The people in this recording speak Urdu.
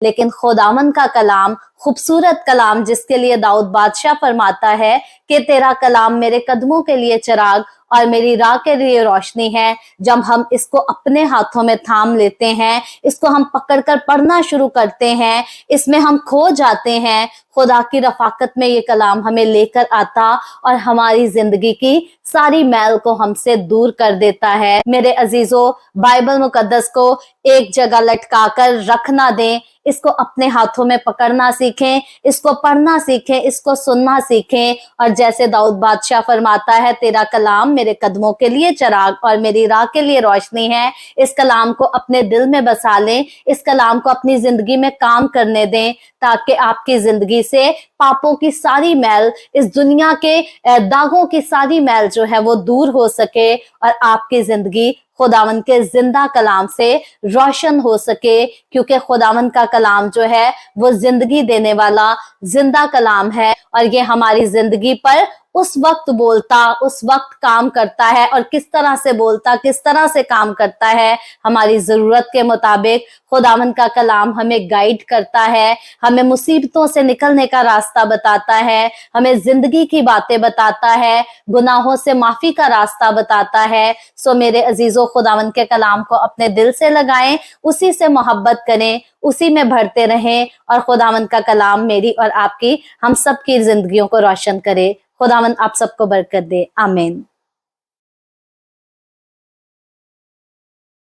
لیکن خداوند کا کلام، خوبصورت کلام جس کے لیے داؤد بادشاہ فرماتا ہے کہ تیرا کلام میرے قدموں کے لیے چراغ اور میری راہ کے لیے روشنی ہے، جب ہم اس کو اپنے ہاتھوں میں تھام لیتے ہیں، اس کو ہم پکڑ کر پڑھنا شروع کرتے ہیں، اس میں ہم کھو جاتے ہیں، خدا کی رفاقت میں یہ کلام ہمیں لے کر آتا اور ہماری زندگی کی ساری میل کو ہم سے دور کر دیتا ہے۔ میرے عزیزو، بائبل مقدس کو ایک جگہ لٹکا کر رکھ نہ دیں، اس کو اپنے ہاتھوں میں پکڑنا سیکھیں، اس کو پڑھنا سیکھیں، اس کو سننا سیکھیں، اور جیسے داؤد بادشاہ فرماتا ہے تیرا کلام میرے قدموں کے لیے چراغ اور میری راہ کے لیے روشنی ہے، اس کلام کو اپنے دل میں بسا لیں، اس کلام کو اپنی زندگی میں کام کرنے دیں، تاکہ آپ کی زندگی سے پاپوں کی ساری میل، اس دنیا کے داغوں کی ساری میل جو ہے وہ دور ہو سکے اور آپ کی زندگی خداوند کے زندہ کلام سے روشن ہو سکے، کیونکہ خداوند کا کلام جو ہے وہ زندگی دینے والا زندہ کلام ہے، اور یہ ہماری زندگی پر اس وقت بولتا، اس وقت کام کرتا ہے، اور کس طرح سے بولتا، کس طرح سے کام کرتا ہے، ہماری ضرورت کے مطابق خداوند کا کلام ہمیں گائیڈ کرتا ہے، ہمیں مصیبتوں سے نکلنے کا راستہ بتاتا ہے، ہمیں زندگی کی باتیں بتاتا ہے، گناہوں سے معافی کا راستہ بتاتا ہے۔ سو میرے عزیزو، خداوند کے کلام کو اپنے دل سے لگائیں، اسی سے محبت کریں، اسی میں بھرتے رہیں، اور خداوند کا کلام میری اور آپ کی، ہم سب کی زندگیوں کو روشن کرے۔ خداوند آپ سب کو برکت دے، آمین۔